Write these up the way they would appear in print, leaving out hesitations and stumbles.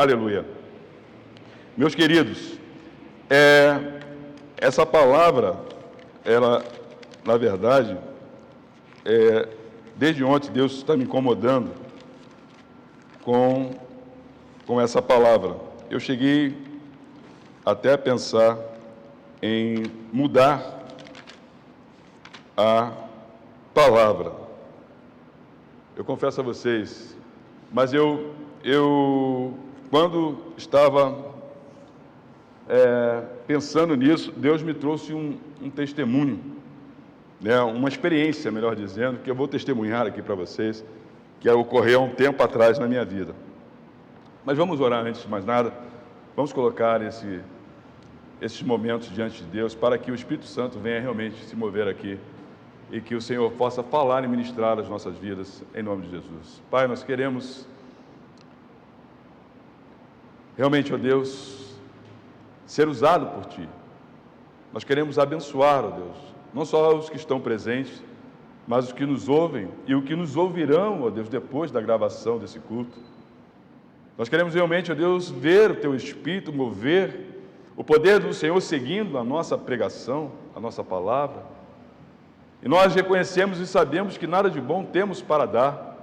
Aleluia. Meus queridos, essa palavra, ela, na verdade, desde ontem Deus está me incomodando com essa palavra. Eu cheguei até a pensar em mudar a palavra. Eu confesso a vocês, mas eu quando estava pensando nisso, Deus me trouxe um testemunho, né, uma experiência, melhor dizendo, que eu vou testemunhar aqui para vocês, que ocorreu há um tempo atrás na minha vida. Mas vamos orar antes de mais nada, vamos colocar esses momentos diante de Deus, para que o Espírito Santo venha realmente se mover aqui, e que o Senhor possa falar e ministrar as nossas vidas, em nome de Jesus. Pai, nós queremos realmente, ó Deus, ser usado por Ti. Nós queremos abençoar, ó Deus, não só os que estão presentes, mas os que nos ouvem e os que nos ouvirão, ó Deus, depois da gravação desse culto. Nós queremos realmente, ó Deus, ver o Teu Espírito mover, o poder do Senhor seguindo a nossa pregação, a nossa palavra. E nós reconhecemos e sabemos que nada de bom temos para dar,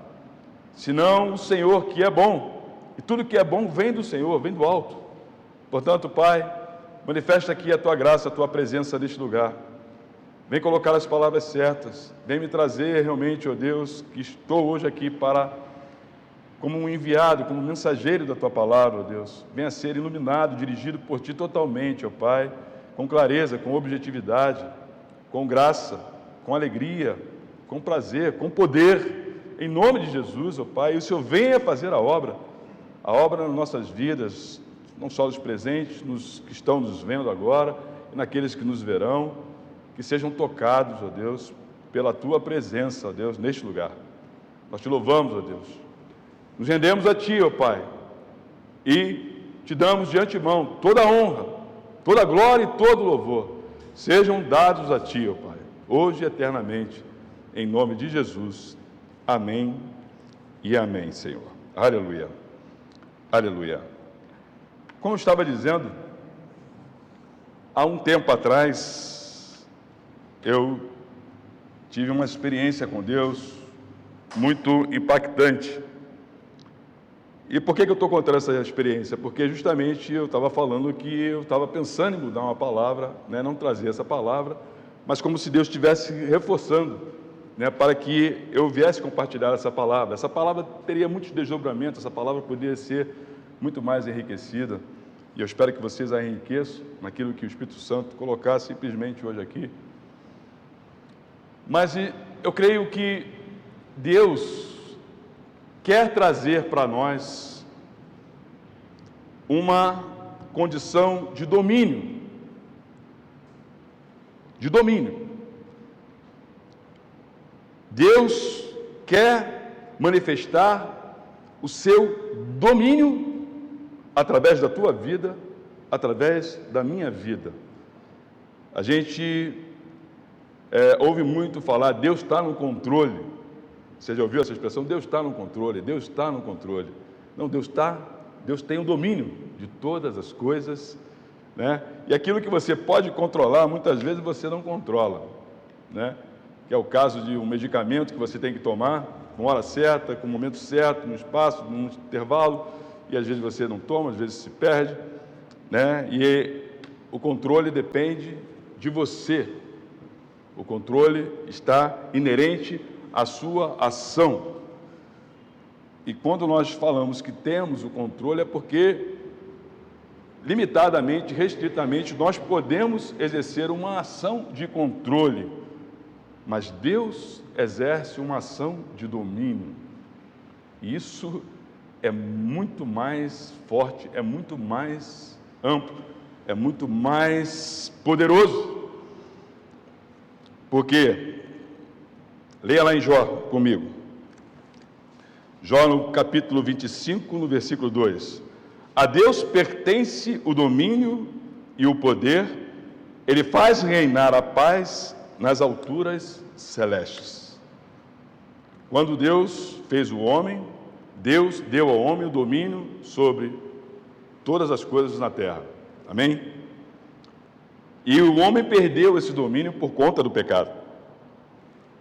senão o Senhor que é bom. E tudo que é bom vem do Senhor, vem do alto. Portanto, Pai, manifesta aqui a Tua graça, a Tua presença neste lugar. Vem colocar as palavras certas. Vem me trazer realmente, ó Deus, que estou hoje aqui como um enviado, como um mensageiro da Tua palavra, ó Deus. Venha ser iluminado, dirigido por Ti totalmente, ó Pai, com clareza, com objetividade, com graça, com alegria, com prazer, com poder, em nome de Jesus, ó Pai. E o Senhor venha fazer a obra nas nossas vidas, não só nos presentes, nos que estão nos vendo agora, e naqueles que nos verão, que sejam tocados, ó Deus, pela Tua presença, ó Deus, neste lugar. Nós Te louvamos, ó Deus. Nos rendemos a Ti, ó Pai, e Te damos de antemão toda a honra, toda a glória e todo o louvor. Sejam dados a Ti, ó Pai, hoje e eternamente, em nome de Jesus. Amém e amém, Senhor. Aleluia. Aleluia. Como eu estava dizendo, há um tempo atrás, eu tive uma experiência com Deus muito impactante. E por que eu estou contando essa experiência? Porque justamente eu estava falando que eu estava pensando em mudar uma palavra, né, não trazer essa palavra, mas como se Deus estivesse reforçando, né, para que eu viesse compartilhar essa palavra. Essa palavra teria muitos desdobramentos, essa palavra poderia ser muito mais enriquecida, e eu espero que vocês a enriqueçam naquilo que o Espírito Santo colocar simplesmente hoje aqui. Mas eu creio que Deus quer trazer para nós uma condição de domínio. De domínio. Deus quer manifestar o seu domínio através da tua vida, através da minha vida. A gente ouve muito falar, Deus está no controle. Você já ouviu essa expressão? Deus está no controle, Deus está no controle. Não, Deus tem o domínio de todas as coisas, né? E aquilo que você pode controlar, muitas vezes você não controla, né? Que é o caso de um medicamento que você tem que tomar, com hora certa, com o momento certo, no espaço, num intervalo, e às vezes você não toma, às vezes se perde, né? E o controle depende de você. O controle está inerente à sua ação. E quando nós falamos que temos o controle, é porque, limitadamente, restritamente, nós podemos exercer uma ação de controle, mas Deus exerce uma ação de domínio. E isso é muito mais forte, é muito mais amplo, é muito mais poderoso. Porque, leia lá em Jó comigo, Jó no capítulo 25, no versículo 2. A Deus pertence o domínio e o poder, Ele faz reinar a paz nas alturas celestes. Quando Deus fez o homem, Deus deu ao homem o domínio sobre todas as coisas na terra. Amém? E o homem perdeu esse domínio por conta do pecado.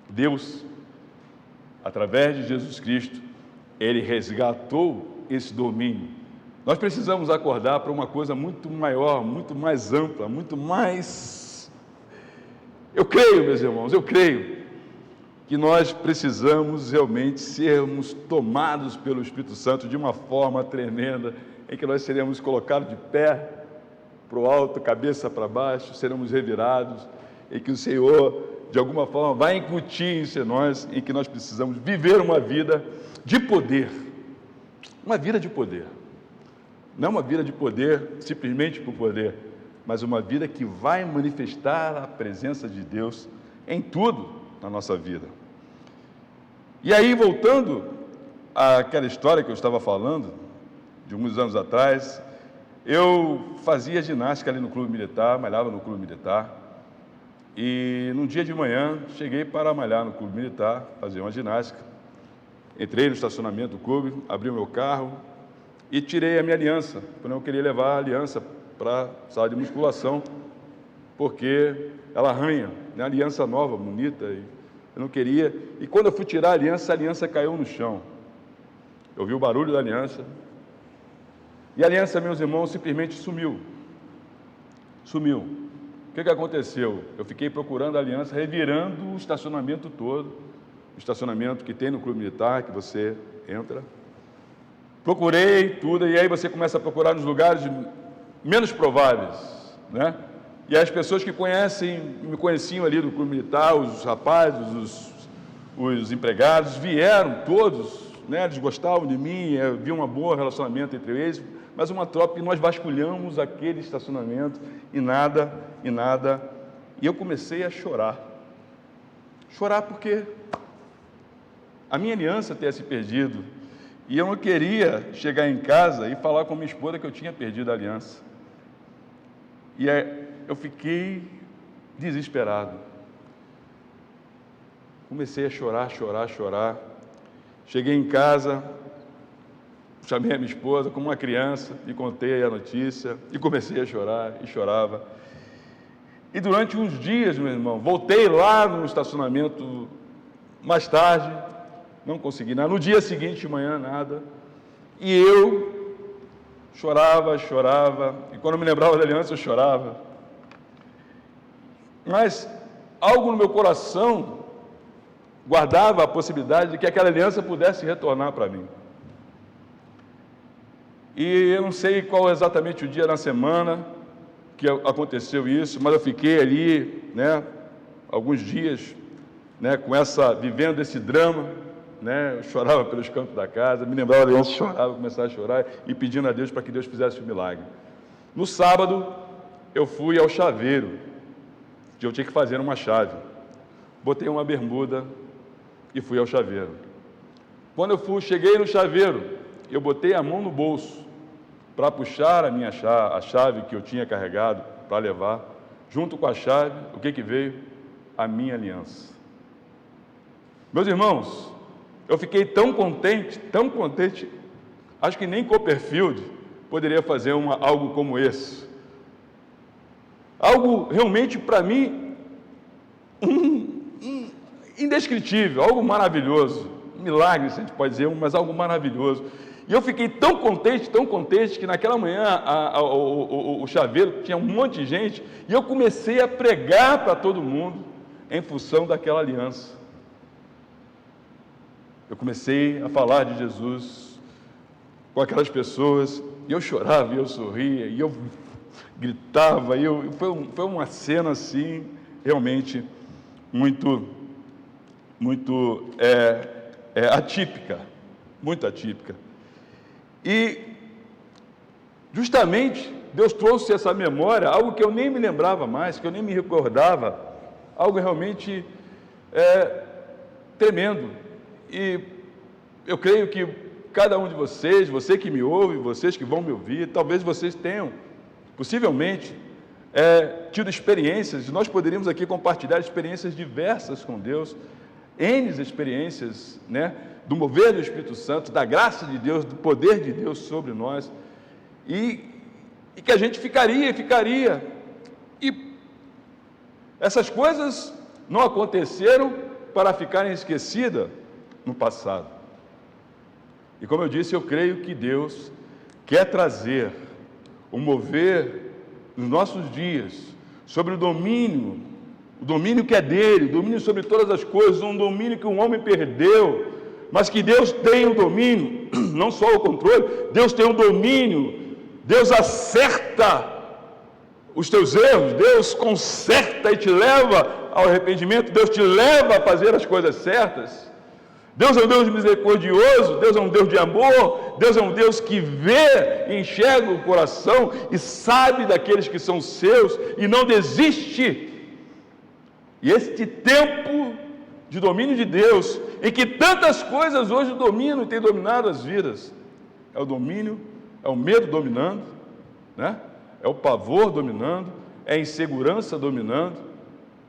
Deus, através de Jesus Cristo, Ele resgatou esse domínio. Nós precisamos acordar para uma coisa muito maior, muito mais ampla, muito mais... Eu creio, meus irmãos, eu creio que nós precisamos realmente sermos tomados pelo Espírito Santo de uma forma tremenda, em que nós seremos colocados de pé para o alto, cabeça para baixo, seremos revirados, e que o Senhor, de alguma forma, vai incutir em nós, em que nós precisamos viver uma vida de poder. Uma vida de poder. Não uma vida de poder simplesmente por poder, mas uma vida que vai manifestar a presença de Deus em tudo na nossa vida. E aí, voltando àquela história que eu estava falando, de alguns anos atrás, eu fazia ginástica ali no clube militar, malhava no clube militar, e num dia de manhã, cheguei para malhar no clube militar, fazer uma ginástica, entrei no estacionamento do clube, abri o meu carro e tirei a minha aliança, porque eu não queria levar a aliança para a sala de musculação, porque ela arranha, né? Aliança nova, bonita, e eu não queria. E quando eu fui tirar a aliança caiu no chão. Eu vi o barulho da aliança, e a aliança, meus irmãos, simplesmente sumiu. Sumiu. O que aconteceu? Eu fiquei procurando a aliança, revirando o estacionamento todo, o estacionamento que tem no clube militar, que você entra. Procurei tudo, e aí você começa a procurar nos lugares menos prováveis, né? E as pessoas que me conheciam ali do clube militar, os rapazes, os empregados, vieram todos, né? Eles gostavam de mim, havia um bom relacionamento entre eles, mas uma tropa, e nós vasculhamos aquele estacionamento e nada, e eu comecei a chorar. Chorar porque a minha aliança tinha se perdido, e eu não queria chegar em casa e falar com minha esposa que eu tinha perdido a aliança. E eu fiquei desesperado. Comecei a chorar. Cheguei em casa, chamei a minha esposa como uma criança e contei a notícia e comecei a chorar e chorava. E durante uns dias, meu irmão, voltei lá no estacionamento mais tarde, não consegui nada. No dia seguinte, de manhã, nada. E eu chorava, e quando eu me lembrava da aliança, eu chorava. Mas algo no meu coração guardava a possibilidade de que aquela aliança pudesse retornar para mim. E eu não sei qual exatamente o dia na semana que aconteceu isso, mas eu fiquei ali, né, alguns dias, né, vivendo esse drama, né, eu chorava pelos cantos da casa, me lembrava da aliança, chorava, começava a chorar e pedindo a Deus para que Deus fizesse o milagre. No sábado, eu fui ao chaveiro, que eu tinha que fazer uma chave. Botei uma bermuda e fui ao chaveiro. Quando eu cheguei no chaveiro, eu botei a mão no bolso para puxar a chave que eu tinha carregado para levar. Junto com a chave, o que veio? A minha aliança. Meus irmãos, eu fiquei tão contente, acho que nem Copperfield poderia fazer algo como esse. Algo realmente, para mim, indescritível, algo maravilhoso. Um milagre, se a gente pode dizer, mas algo maravilhoso. E eu fiquei tão contente, que naquela manhã o chaveiro tinha um monte de gente, e eu comecei a pregar para todo mundo em função daquela aliança. Eu comecei a falar de Jesus com aquelas pessoas, e eu chorava, e eu sorria, e eu gritava, foi uma cena assim, realmente muito atípica, muito atípica. E justamente Deus trouxe essa memória, algo que eu nem me lembrava mais, que eu nem me recordava, algo realmente tremendo. E eu creio que cada um de vocês, você que me ouve, vocês que vão me ouvir, talvez vocês tenham, possivelmente, tido experiências, nós poderíamos aqui compartilhar experiências diversas com Deus, N experiências, né, do mover do Espírito Santo, da graça de Deus, do poder de Deus sobre nós, e e que a gente ficaria. E essas coisas não aconteceram para ficarem esquecidas no passado. E como eu disse, eu creio que Deus quer trazer o mover nos nossos dias sobre o domínio que é dele, o domínio sobre todas as coisas, um domínio que o homem perdeu, mas que Deus tem o domínio, não só o controle, Deus tem o domínio, Deus acerta os teus erros, Deus conserta e te leva ao arrependimento, Deus te leva a fazer as coisas certas. Deus é um Deus misericordioso, Deus é um Deus de amor, Deus é um Deus que vê e enxerga o coração e sabe daqueles que são seus e não desiste. E este tempo de domínio de Deus, em que tantas coisas hoje dominam e têm dominado as vidas, é o domínio, é o medo dominando, né? É o pavor dominando, é a insegurança dominando.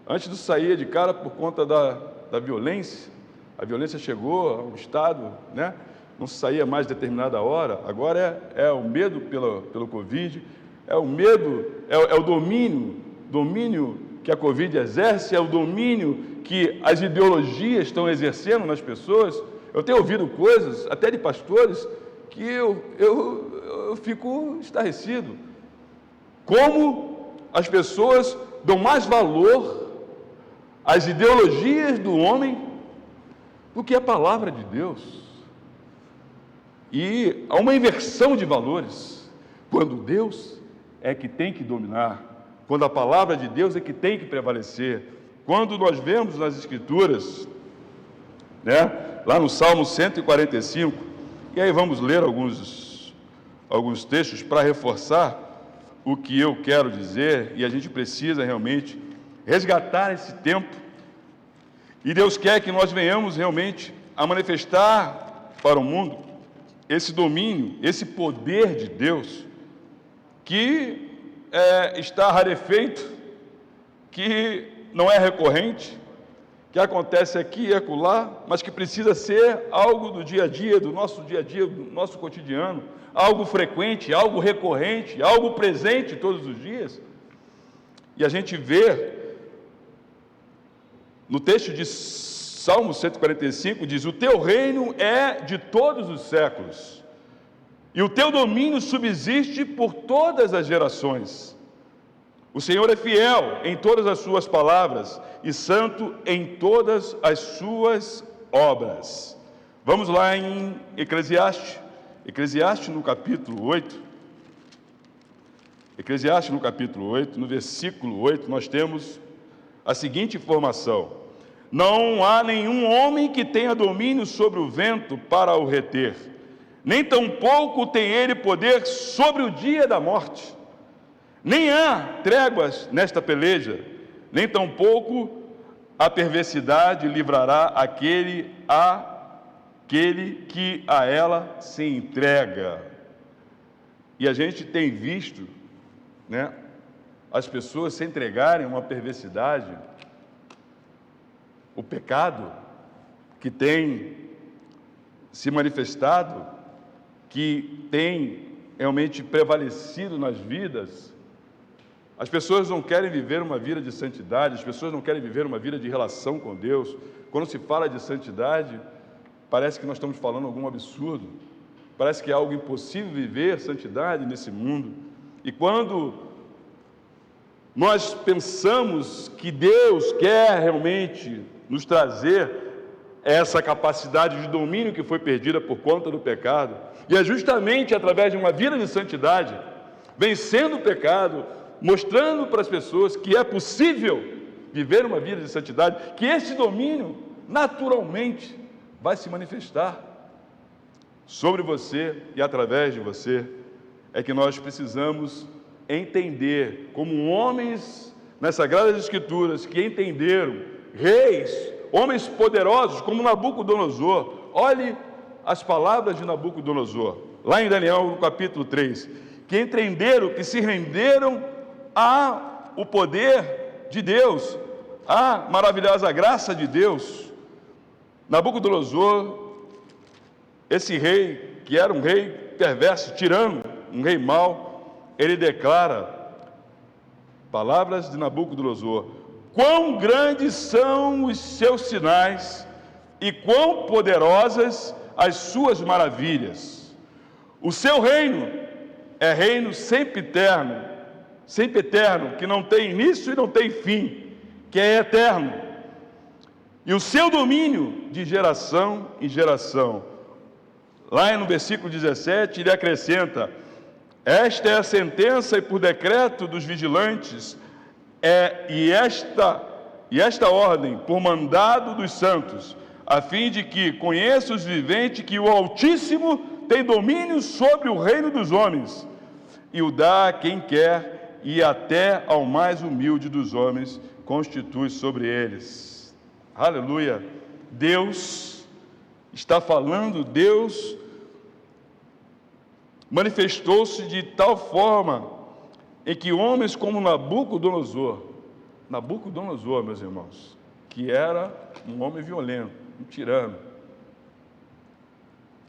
Antes de sair de cara por conta da violência, a violência chegou a um estado, né? Não se saía mais determinada hora. Agora é o medo pelo Covid, é o medo, é o domínio que a Covid exerce, é o domínio que as ideologias estão exercendo nas pessoas. Eu tenho ouvido coisas, até de pastores, que eu fico estarrecido. Como as pessoas dão mais valor às ideologias do homem do que a palavra de Deus. E há uma inversão de valores, quando Deus é que tem que dominar, quando a palavra de Deus é que tem que prevalecer. Quando nós vemos nas Escrituras, né, lá no Salmo 145, e aí vamos ler alguns textos para reforçar o que eu quero dizer, e a gente precisa realmente resgatar esse tempo. E Deus quer que nós venhamos realmente a manifestar para o mundo esse domínio, esse poder de Deus, que está rarefeito, que não é recorrente, que acontece aqui e acolá, mas que precisa ser algo do dia a dia, do nosso cotidiano, algo frequente, algo recorrente, algo presente todos os dias. E a gente vê no texto de Salmo 145, diz: o teu reino é de todos os séculos, e o teu domínio subsiste por todas as gerações. O Senhor é fiel em todas as suas palavras e santo em todas as suas obras. Vamos lá em Eclesiastes no capítulo 8. Eclesiastes no capítulo 8, no versículo 8, nós temos a seguinte informação: não há nenhum homem que tenha domínio sobre o vento para o reter, nem tampouco tem ele poder sobre o dia da morte. Nem há tréguas nesta peleja, nem tampouco a perversidade livrará aquele que a ela se entrega. E a gente tem visto, né, as pessoas se entregarem a uma perversidade, o pecado que tem se manifestado, que tem realmente prevalecido nas vidas. As pessoas não querem viver uma vida de santidade, as pessoas não querem viver uma vida de relação com Deus. Quando se fala de santidade, parece que nós estamos falando algum absurdo, parece que é algo impossível viver santidade nesse mundo. E quando nós pensamos que Deus quer realmente nos trazer essa capacidade de domínio que foi perdida por conta do pecado, e é justamente através de uma vida de santidade, vencendo o pecado, mostrando para as pessoas que é possível viver uma vida de santidade, que esse domínio naturalmente vai se manifestar sobre você e através de você. É que nós precisamos entender, como homens nas Sagradas Escrituras que entenderam, reis, homens poderosos como Nabucodonosor. Olhe as palavras de Nabucodonosor, lá em Daniel, no capítulo 3, que entenderam, que se renderam o poder de Deus, a maravilhosa graça de Deus. Nabucodonosor, esse rei, que era um rei perverso, tirano, um rei mau, ele declara, palavras de Nabucodonosor: quão grandes são os seus sinais e quão poderosas as suas maravilhas. O seu reino é reino sempre eterno, que não tem início e não tem fim, que é eterno. E o seu domínio de geração em geração. Lá no versículo 17, ele acrescenta: esta é a sentença e por decreto dos vigilantes, e esta ordem por mandado dos santos, a fim de que conheça os viventes que o Altíssimo tem domínio sobre o reino dos homens, e o dá a quem quer, e até ao mais humilde dos homens constitui sobre eles. Aleluia! Deus está falando, Deus manifestou-se de tal forma em que homens como Nabucodonosor, meus irmãos, que era um homem violento, um tirano,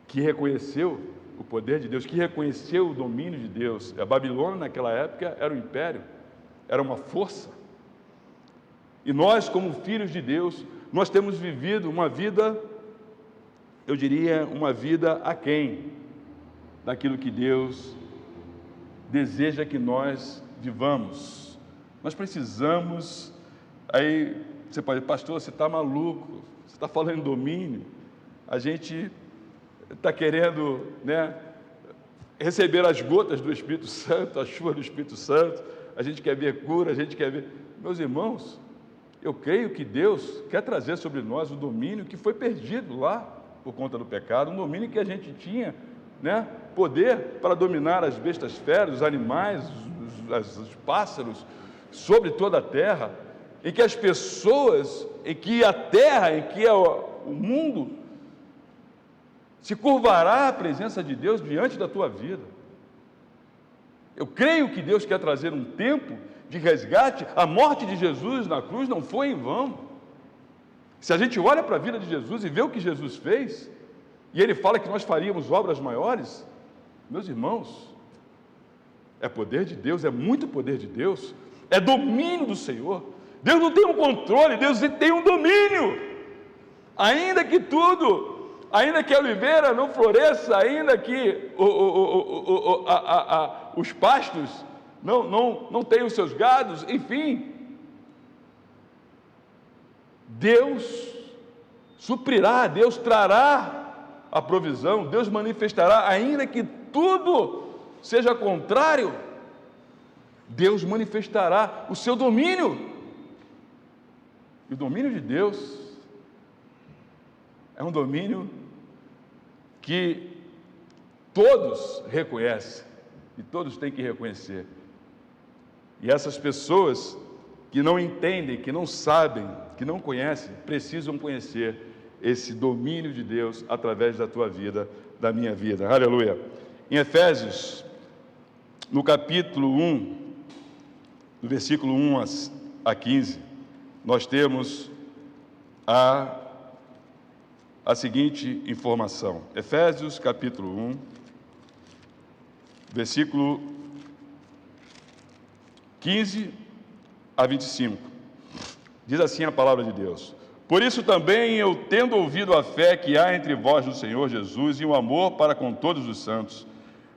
que reconheceu o poder de Deus, que reconheceu o domínio de Deus. A Babilônia naquela época era um império, era uma força. E nós, como filhos de Deus, nós temos vivido uma vida, eu diria, uma vida aquém daquilo que Deus deseja que nós vivamos. Nós precisamos, aí você pode, pastor, você está maluco, você está falando em domínio, a gente está querendo, receber as gotas do Espírito Santo, a chuva do Espírito Santo, a gente quer ver cura, a gente quer ver... Meus irmãos, eu creio que Deus quer trazer sobre nós o domínio que foi perdido lá por conta do pecado, um domínio que a gente tinha, poder para dominar as bestas feras, os animais, os pássaros, sobre toda a terra, em que as pessoas, em que a terra, em que o mundo se curvará à presença de Deus diante da tua vida. Eu creio que Deus quer trazer um tempo de resgate. A morte de Jesus na cruz não foi em vão. Se a gente olha para a vida de Jesus e vê o que Jesus fez, e ele fala que nós faríamos obras maiores, meus irmãos, é poder de Deus, é muito poder de Deus, é domínio do Senhor. Deus não tem um controle, Deus tem um domínio. Ainda que a oliveira não floresça, ainda que os pastos não tenham os seus gados, enfim, Deus suprirá, Deus trará a provisão, Deus manifestará, ainda que tudo seja contrário, Deus manifestará o seu domínio. E o domínio de Deus é um domínio que todos reconhecem, e todos têm que reconhecer. E essas pessoas que não entendem, que não sabem, que não conhecem, precisam conhecer esse domínio de Deus através da tua vida, da minha vida. Aleluia! Em Efésios, no capítulo 1, do versículo 1 a 15, nós temos a seguinte informação. Efésios, capítulo 1, versículo 15 a 25. Diz assim a palavra de Deus: por isso também eu, tendo ouvido a fé que há entre vós no Senhor Jesus e o amor para com todos os santos,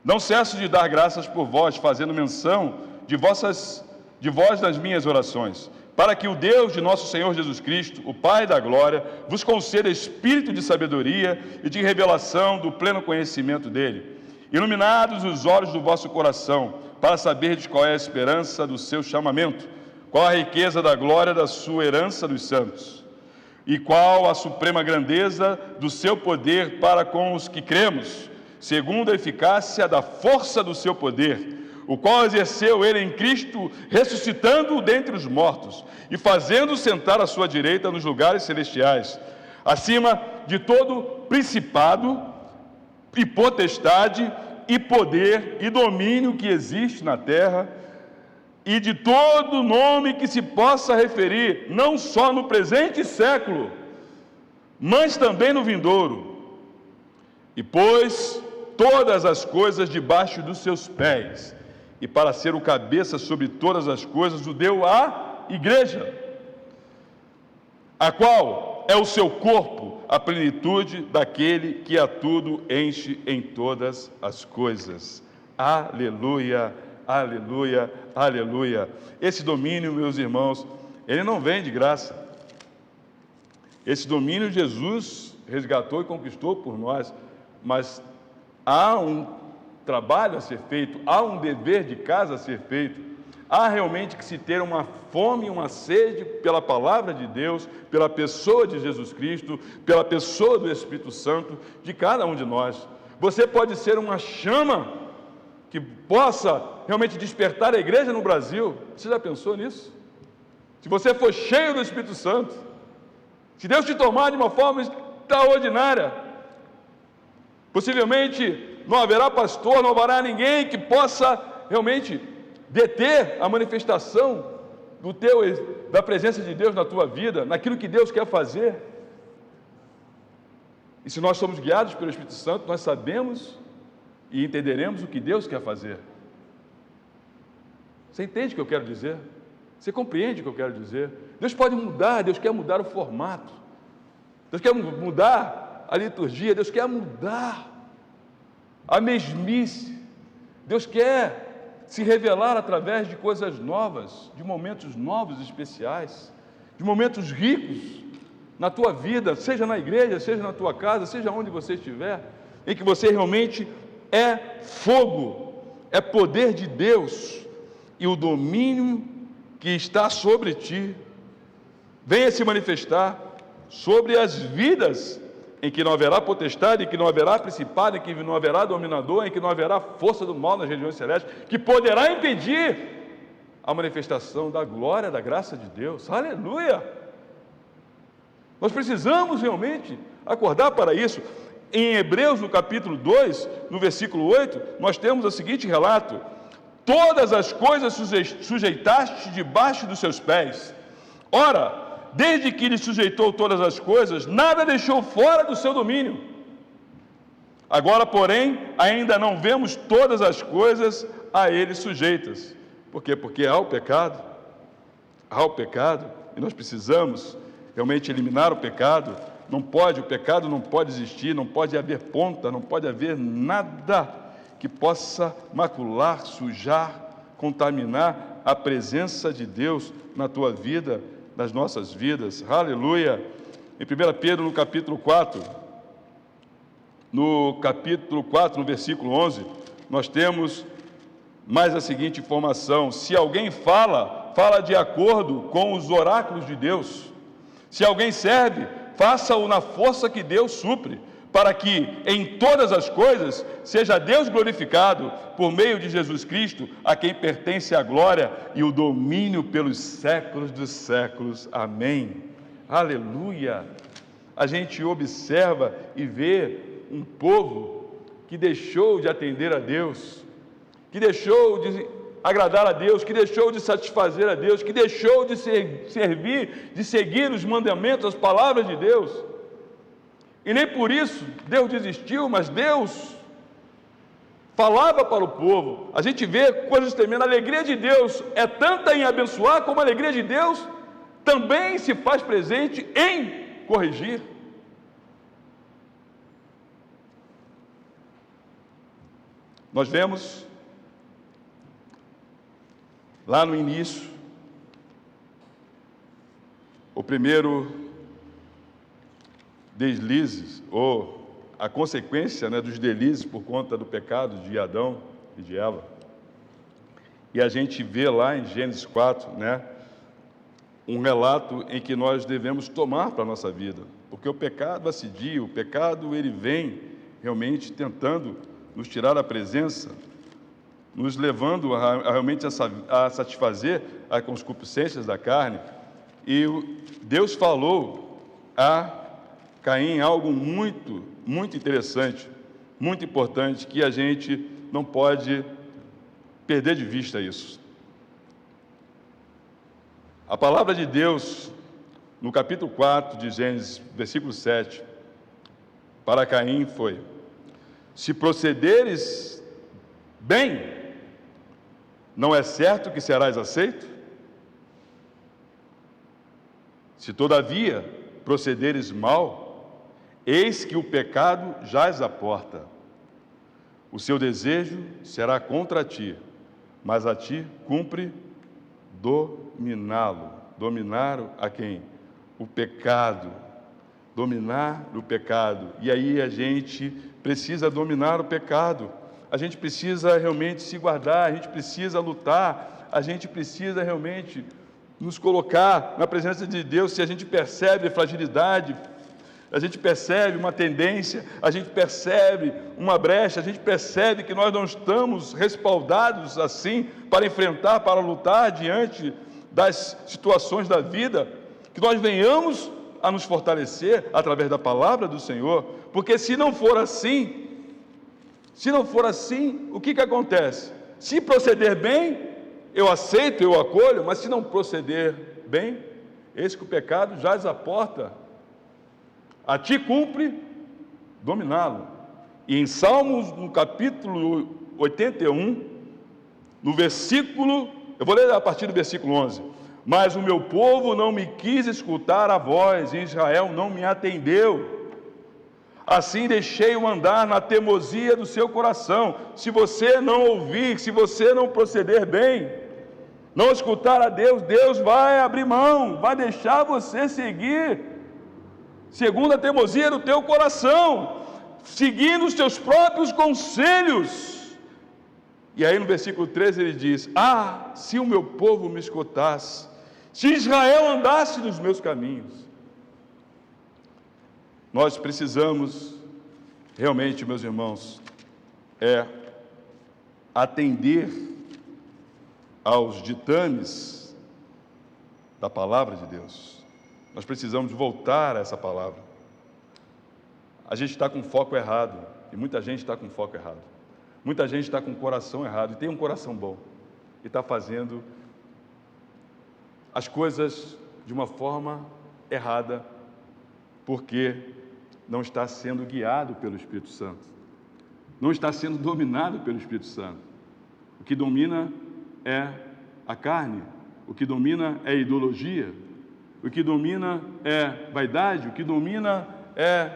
não cesso de dar graças por vós, fazendo menção de vós nas minhas orações, para que o Deus de nosso Senhor Jesus Cristo, o Pai da glória, vos conceda espírito de sabedoria e de revelação do pleno conhecimento dele, iluminados os olhos do vosso coração, para saberdes qual é a esperança do seu chamamento, qual a riqueza da glória da sua herança dos santos, e qual a suprema grandeza do seu poder para com os que cremos, segundo a eficácia da força do seu poder, o qual exerceu ele em Cristo, ressuscitando-o dentre os mortos e fazendo-o sentar à sua direita nos lugares celestiais, acima de todo principado e potestade e poder e domínio que existe na terra, e de todo nome que se possa referir, não só no presente século, mas também no vindouro. E pôs todas as coisas debaixo dos seus pés, e para ser o cabeça sobre todas as coisas, o deu à igreja, a qual é o seu corpo, a plenitude daquele que a tudo enche em todas as coisas. Aleluia, aleluia, aleluia. Esse domínio, meus irmãos, ele não vem de graça. Esse domínio Jesus resgatou e conquistou por nós, mas há um trabalho a ser feito, há um dever de casa a ser feito. Há realmente que se ter uma fome, uma sede pela palavra de Deus, pela pessoa de Jesus Cristo, pela pessoa do Espírito Santo, de cada um de nós. Você pode ser uma chama que possa realmente despertar a igreja no Brasil. Você já pensou nisso? Se você for cheio do Espírito Santo, se Deus te tomar de uma forma extraordinária, possivelmente não haverá pastor, não haverá ninguém que possa realmente deter a manifestação da presença de Deus na tua vida, naquilo que Deus quer fazer. E se nós somos guiados pelo Espírito Santo, nós sabemos e entenderemos o que Deus quer fazer. Você entende o que eu quero dizer? Você compreende o que eu quero dizer? Deus pode mudar, Deus quer mudar o formato, Deus quer mudar a liturgia, Deus quer mudar a mesmice, Deus quer se revelar através de coisas novas, de momentos novos, especiais, de momentos ricos na tua vida, seja na igreja, seja na tua casa, seja onde você estiver, em que você realmente é fogo, é poder de Deus, e o domínio que está sobre ti venha se manifestar sobre as vidas em que não haverá potestade, em que não haverá principado, em que não haverá dominador, em que não haverá força do mal nas regiões celestes, que poderá impedir a manifestação da glória, da graça de Deus. Aleluia! Nós precisamos realmente acordar para isso. Em Hebreus, no capítulo 2, no versículo 8, nós temos o seguinte relato: todas as coisas sujeitaste debaixo dos seus pés. Ora, desde que lhe sujeitou todas as coisas, nada deixou fora do seu domínio. Agora, porém, ainda não vemos todas as coisas a ele sujeitas. Por quê? Porque há o pecado, e nós precisamos realmente eliminar o pecado. O pecado não pode existir, não pode haver ponta, não pode haver nada que possa macular, sujar, contaminar a presença de Deus na tua vida, nas nossas vidas. Aleluia! Em 1 Pedro, no capítulo 4, no versículo 11, nós temos mais a seguinte informação: se alguém fala de acordo com os oráculos de Deus. Se alguém serve, faça-o na força que Deus supre, para que em todas as coisas seja Deus glorificado por meio de Jesus Cristo, a quem pertence a glória e o domínio pelos séculos dos séculos. Amém. Aleluia! A gente observa e vê um povo que deixou de atender a Deus, que deixou de agradar a Deus, que deixou de satisfazer a Deus, que deixou de servir, de seguir os mandamentos, as palavras de Deus. E nem por isso Deus desistiu, mas Deus falava para o povo. A gente vê coisas tremendas. A alegria de Deus é tanta em abençoar, como a alegria de Deus também se faz presente em corrigir. Nós vemos lá no início o primeiro deslizes, ou a consequência, dos deslizes por conta do pecado de Adão e de Eva. E a gente vê lá em Gênesis 4, um relato em que nós devemos tomar para a nossa vida, porque o pecado assedia, o pecado ele vem realmente tentando nos tirar a presença, nos levando realmente a satisfazer as concupiscências da carne. E Deus falou a Caim algo muito, muito interessante, muito importante, que a gente não pode perder de vista isso. A palavra de Deus, no capítulo 4 de Gênesis, versículo 7, para Caim foi: se procederes bem, não é certo que serás aceito? Se todavia procederes mal, eis que o pecado jaz à porta. O seu desejo será contra ti, mas a ti cumpre dominá-lo. Dominar a quem? O pecado. Dominar o pecado. E aí a gente precisa dominar o pecado. A gente precisa realmente se guardar, a gente precisa lutar, a gente precisa realmente nos colocar na presença de Deus. Se a gente percebe fragilidade, a gente percebe uma tendência, a gente percebe uma brecha, a gente percebe que nós não estamos respaldados assim para enfrentar, para lutar diante das situações da vida, que nós venhamos a nos fortalecer através da palavra do Senhor, porque se não for assim, o que acontece? Se proceder bem, eu aceito, eu acolho, mas se não proceder bem, eis que o pecado jaz à porta. A ti cumpre dominá-lo. E em Salmos, no capítulo 81, no versículo, eu vou ler a partir do versículo 11. Mas o meu povo não me quis escutar a voz, e Israel não me atendeu. Assim deixei-o andar na teimosia do seu coração. Se você não ouvir, se você não proceder bem, não escutar a Deus, Deus vai abrir mão, vai deixar você seguir segundo a teimosia do teu coração, seguindo os teus próprios conselhos. E aí no versículo 13 ele diz: ah, se o meu povo me escutasse, se Israel andasse nos meus caminhos. Nós precisamos realmente, meus irmãos, atender aos ditames da palavra de Deus. Nós precisamos voltar a essa palavra. A gente está com foco errado, e muita gente está com foco errado. Muita gente está com o coração errado, e tem um coração bom, e está fazendo as coisas de uma forma errada, porque não está sendo guiado pelo Espírito Santo, não está sendo dominado pelo Espírito Santo. O que domina é a carne, o que domina é a ideologia, o que domina é vaidade, o que domina é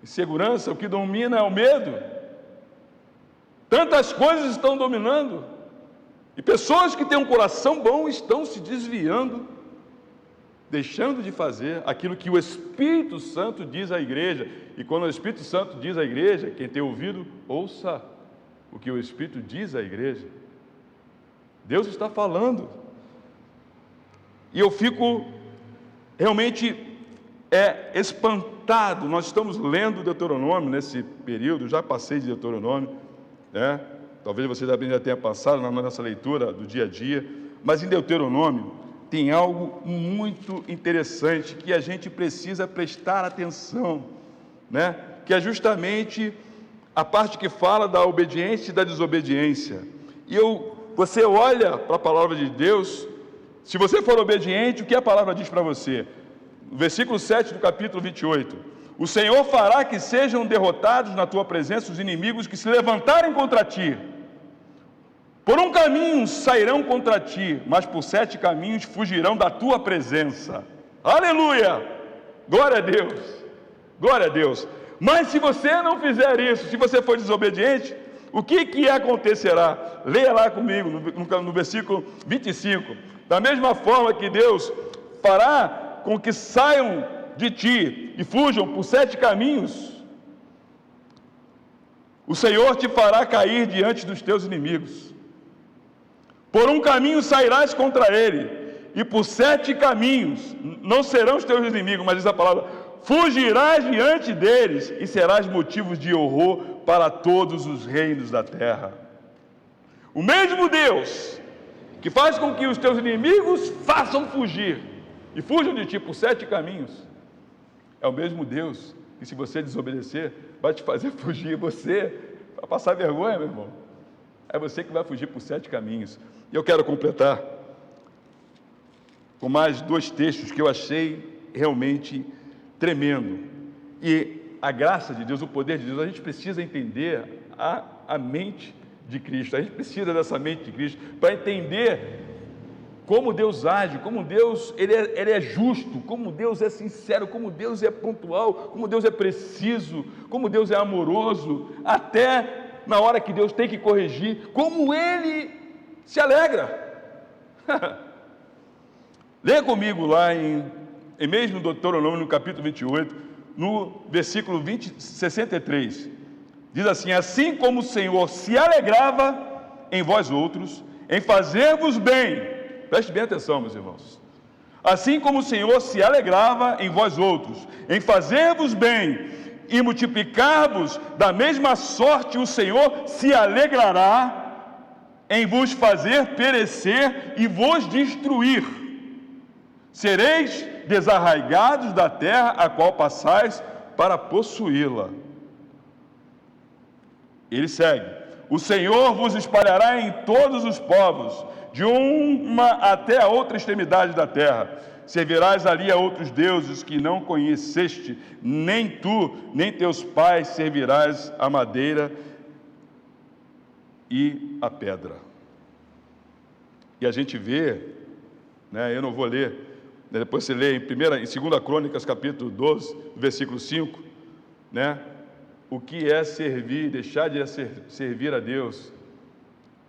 insegurança, o que domina é o medo. Tantas coisas estão dominando, e pessoas que têm um coração bom estão se desviando, deixando de fazer aquilo que o Espírito Santo diz à igreja. E quando o Espírito Santo diz à igreja, quem tem ouvido, ouça o que o Espírito diz à igreja. Deus está falando. E eu fico realmente espantado. Nós estamos lendo Deuteronômio nesse período, já passei de Deuteronômio, né? Talvez você já tenha passado na nossa leitura do dia a dia, mas em Deuteronômio tem algo muito interessante que a gente precisa prestar atenção, né? Que é justamente a parte que fala da obediência e da desobediência. E você olha para a palavra de Deus, se você for obediente, o que a palavra diz para você? No versículo 7 do capítulo 28, o Senhor fará que sejam derrotados na tua presença os inimigos que se levantarem contra ti. Por um caminho sairão contra ti, mas por 7 caminhos fugirão da tua presença. Aleluia! Glória a Deus! Glória a Deus! Mas se você não fizer isso, se você for desobediente, o que acontecerá? Leia lá comigo, no versículo 25. Da mesma forma que Deus fará com que saiam de ti e fujam por 7 caminhos, o Senhor te fará cair diante dos teus inimigos. Por um caminho sairás contra ele, e por 7 caminhos não serão os teus inimigos, mas diz a palavra, fugirás diante deles, e serás motivo de horror para todos os reinos da terra. O mesmo Deus que faz com que os teus inimigos façam fugir, e fujam de ti por 7 caminhos, é o mesmo Deus que, se você desobedecer, vai te fazer fugir, você vai passar vergonha, meu irmão. É você que vai fugir por 7 caminhos. E eu quero completar com mais 2 textos que eu achei realmente tremendo. E a graça de Deus, o poder de Deus, a gente precisa entender a mente de Cristo, a gente precisa dessa mente de Cristo para entender como Deus age, como Deus ele é justo, como Deus é sincero, como Deus é pontual, como Deus é preciso, como Deus é amoroso, até na hora que Deus tem que corrigir, como Ele se alegra. Leia comigo lá em mesmo Deuteronômio, no capítulo 28, no versículo 63, diz assim: assim como o Senhor se alegrava em vós outros, em fazer-vos bem. Preste bem atenção, meus irmãos. Assim como o Senhor se alegrava em vós outros, em fazer-vos bem e multiplicar-vos, da mesma sorte o Senhor se alegrará em vos fazer perecer e vos destruir. Sereis desarraigados da terra a qual passais para possuí-la. Ele segue: o Senhor vos espalhará em todos os povos, de uma até a outra extremidade da terra. Servirás ali a outros deuses que não conheceste, nem tu, nem teus pais servirás a madeira e a pedra. E a gente vê, eu não vou ler, depois você lê em 2 Crônicas, capítulo 12, versículo 5, o que é servir, deixar de servir a Deus,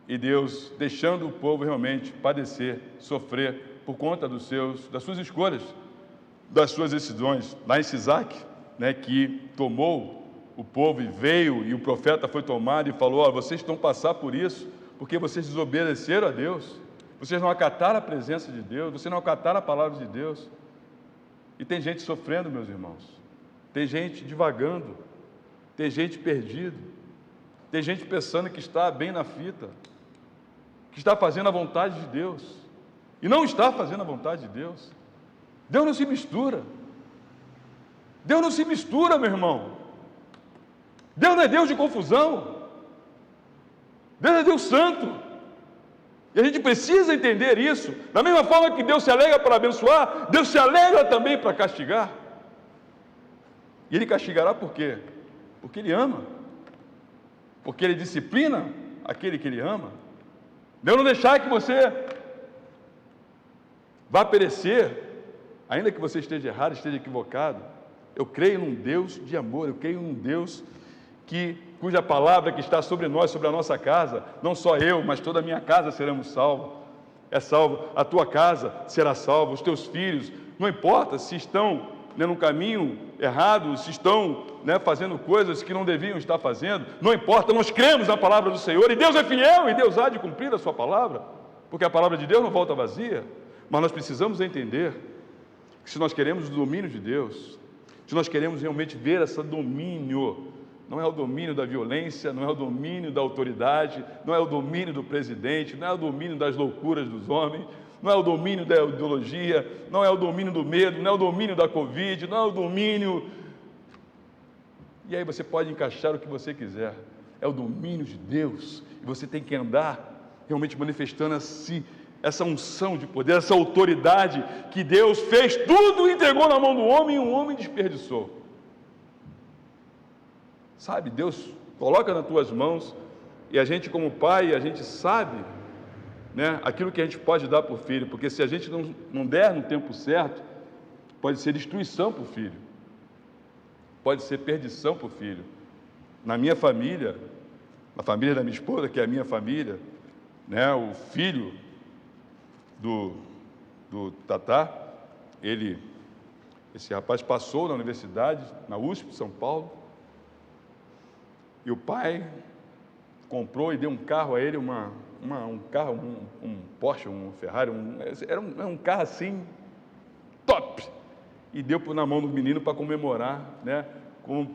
e Deus deixando o povo realmente padecer, sofrer por conta das suas escolhas, das suas decisões. Lá em Sisaque, que tomou o povo e veio, e o profeta foi tomado e falou: vocês estão passando por isso porque vocês desobedeceram a Deus, vocês não acataram a presença de Deus, vocês não acataram a palavra de Deus. E tem gente sofrendo, meus irmãos, tem gente divagando, tem gente perdido, tem gente pensando que está bem na fita, que está fazendo a vontade de Deus, e não está fazendo a vontade de Deus. Deus não se mistura. Deus não se mistura, meu irmão. Deus não é Deus de confusão. Deus é Deus santo. E a gente precisa entender isso. Da mesma forma que Deus se alegra para abençoar, Deus se alegra também para castigar. E Ele castigará por quê? Porque Ele ama. Porque Ele disciplina aquele que Ele ama. Deus não deixar que você vá perecer, ainda que você esteja errado, esteja equivocado. Eu creio num Deus de amor, eu creio num Deus cuja palavra que está sobre nós, sobre a nossa casa, não só eu, mas toda a minha casa seremos salvos. É salvo, a tua casa será salva, os teus filhos, não importa se estão no caminho errado, se estão fazendo coisas que não deviam estar fazendo, não importa, nós cremos na palavra do Senhor, e Deus é fiel, e Deus há de cumprir a sua palavra, porque a palavra de Deus não volta vazia. Mas nós precisamos entender que se nós queremos o domínio de Deus, se nós queremos realmente ver esse domínio, não é o domínio da violência, não é o domínio da autoridade, não é o domínio do presidente, não é o domínio das loucuras dos homens, não é o domínio da ideologia, não é o domínio do medo, não é o domínio da Covid, não é o domínio... E aí você pode encaixar o que você quiser. É o domínio de Deus. E você tem que andar realmente manifestando essa unção de poder, essa autoridade que Deus fez tudo e entregou na mão do homem, e o homem desperdiçou. Sabe, Deus coloca nas tuas mãos, e a gente como pai, a gente sabe aquilo que a gente pode dar para o filho, porque se a gente não der no tempo certo, pode ser destruição para o filho, pode ser perdição para o filho. Na minha família, na família da minha esposa, que é a minha família, o filho do Tatá, esse rapaz passou na universidade, na USP de São Paulo, e o pai comprou e deu um carro a ele, um carro, um Porsche, um Ferrari, era um carro assim, top, e deu na mão do menino para comemorar, com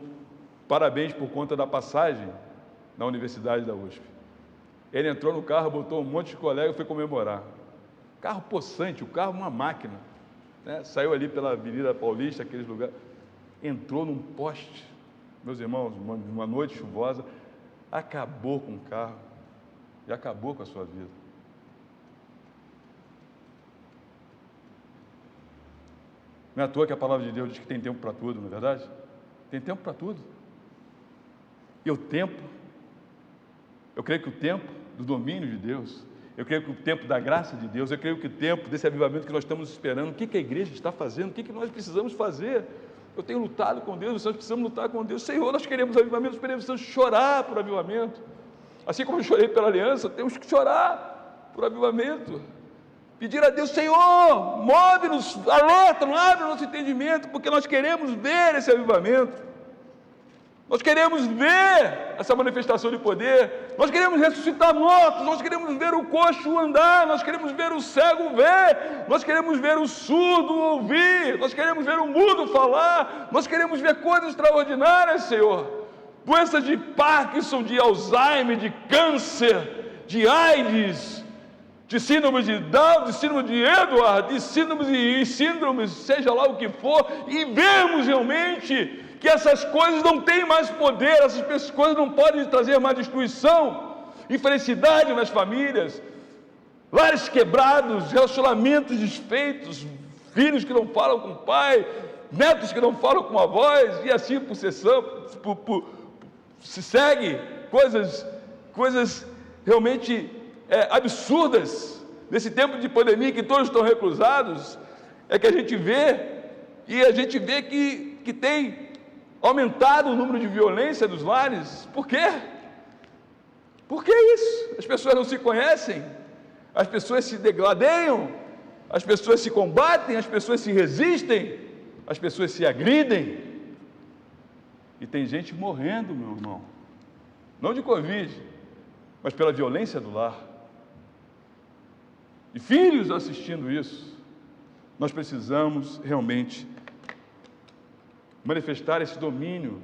parabéns por conta da passagem na Universidade da USP. Ele entrou no carro, botou um monte de colegas e foi comemorar. Carro possante, o carro uma máquina, saiu ali pela Avenida Paulista, aqueles lugares, entrou num poste, meus irmãos, uma noite chuvosa, acabou com o carro, e acabou com a sua vida. Não é à toa que a palavra de Deus diz que tem tempo para tudo, não é verdade? Tem tempo para tudo. E o tempo Eu creio que o tempo do domínio de Deus, eu creio que o tempo da graça de Deus, eu creio que o tempo desse avivamento que nós estamos esperando, o que a igreja está fazendo, o que nós precisamos fazer. Eu tenho lutado com Deus, nós precisamos lutar com Deus. Senhor, nós queremos avivamento, nós precisamos chorar por avivamento. Assim como eu chorei pela aliança, temos que chorar por avivamento. Pedir a Deus, Senhor, move-nos, alerta-nos, abre o nosso entendimento, porque nós queremos ver esse avivamento. Nós queremos ver essa manifestação de poder, nós queremos ressuscitar mortos, nós queremos ver o coxo andar, nós queremos ver o cego ver, nós queremos ver o surdo ouvir, nós queremos ver o mudo falar, nós queremos ver coisas extraordinárias, Senhor. Doenças de Parkinson, de Alzheimer, de câncer, de AIDS, de síndrome de Down, de síndrome de Edward, de síndromes, seja lá o que for, e vemos realmente que essas coisas não têm mais poder, essas coisas não podem trazer mais destruição, infelicidade nas famílias, lares quebrados, relacionamentos desfeitos, filhos que não falam com o pai, netos que não falam com avós, e assim por se segue coisas realmente absurdas. Nesse tempo de pandemia que todos estão reclusados, é que a gente vê, e a gente vê que tem aumentado o número de violência dos lares. Por quê? Por que isso? As pessoas não se conhecem, as pessoas se degladeiam, as pessoas se combatem, as pessoas se resistem, as pessoas se agridem, e tem gente morrendo, meu irmão, não de Covid, mas pela violência do lar, e filhos assistindo isso. Nós precisamos realmente manifestar esse domínio,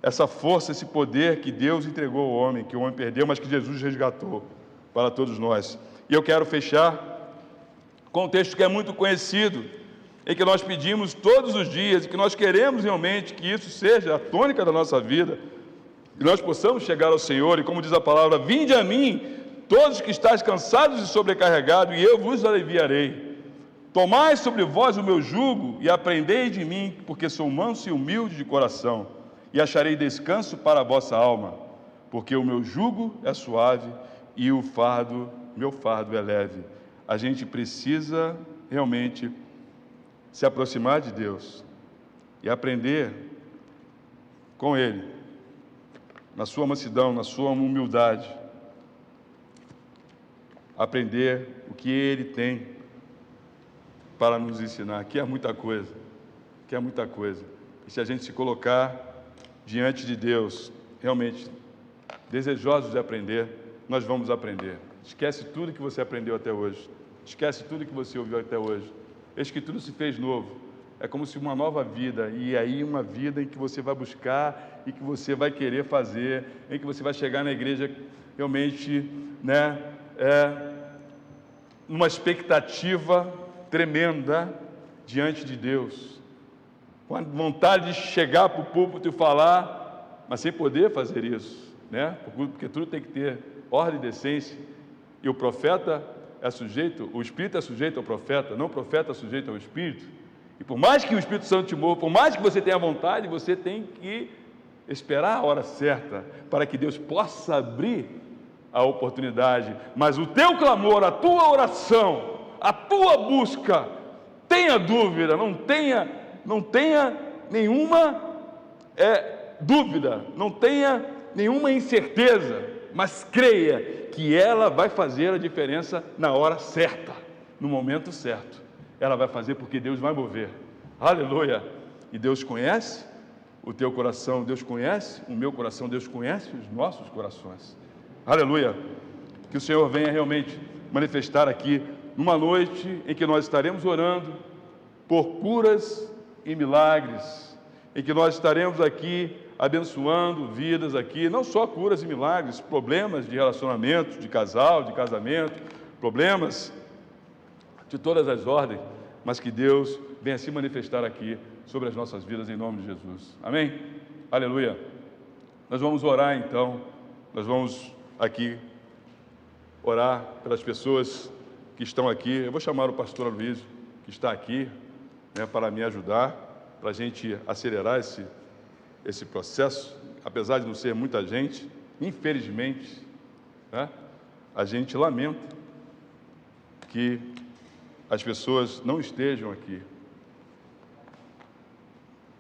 essa força, esse poder que Deus entregou ao homem, que o homem perdeu, mas que Jesus resgatou para todos nós. E eu quero fechar com um texto que é muito conhecido, em que nós pedimos todos os dias, e que nós queremos realmente que isso seja a tônica da nossa vida, que nós possamos chegar ao Senhor, e como diz a palavra, vinde a mim, todos que estáis cansados e sobrecarregados, e eu vos aliviarei. Tomai sobre vós o meu jugo e aprendei de mim, porque sou manso e humilde de coração, e acharei descanso para a vossa alma, porque o meu jugo é suave e meu fardo é leve. A gente precisa realmente se aproximar de Deus e aprender com Ele, na sua mansidão, na sua humildade, aprender o que Ele tem para nos ensinar, que é muita coisa, e se a gente se colocar diante de Deus, realmente desejosos de aprender, nós vamos aprender. Esquece tudo que você aprendeu até hoje, esquece tudo que você ouviu até hoje, eis que tudo se fez novo, é como se uma nova vida, e aí uma vida em que você vai buscar, e que você vai querer fazer, em que você vai chegar na igreja realmente, numa expectativa tremenda diante de Deus, com a vontade de chegar para o púlpito e falar, mas sem poder fazer isso, porque tudo tem que ter ordem e decência, e o profeta é sujeito, o Espírito é sujeito ao profeta, não o profeta é sujeito ao Espírito, e por mais que o Espírito Santo te mova, por mais que você tenha vontade, você tem que esperar a hora certa, para que Deus possa abrir a oportunidade, mas o teu clamor, a tua oração, a tua busca, tenha dúvida, não tenha nenhuma dúvida, não tenha nenhuma incerteza, mas creia que ela vai fazer a diferença na hora certa, no momento certo. Ela vai fazer porque Deus vai mover. Aleluia! E Deus conhece o teu coração, Deus conhece o meu coração, Deus conhece os nossos corações. Aleluia! Que o Senhor venha realmente manifestar aqui numa noite em que nós estaremos orando por curas e milagres, em que nós estaremos aqui abençoando vidas aqui, não só curas e milagres, problemas de relacionamento, de casal, de casamento, problemas de todas as ordens, mas que Deus venha se manifestar aqui sobre as nossas vidas em nome de Jesus. Amém? Aleluia! Nós vamos orar então, nós vamos aqui orar pelas pessoas que estão aqui. Eu vou chamar o pastor Aloysio, que está aqui, para me ajudar, para a gente acelerar esse processo, apesar de não ser muita gente, infelizmente, né? A gente lamenta que as pessoas não estejam aqui.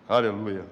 Aleluia.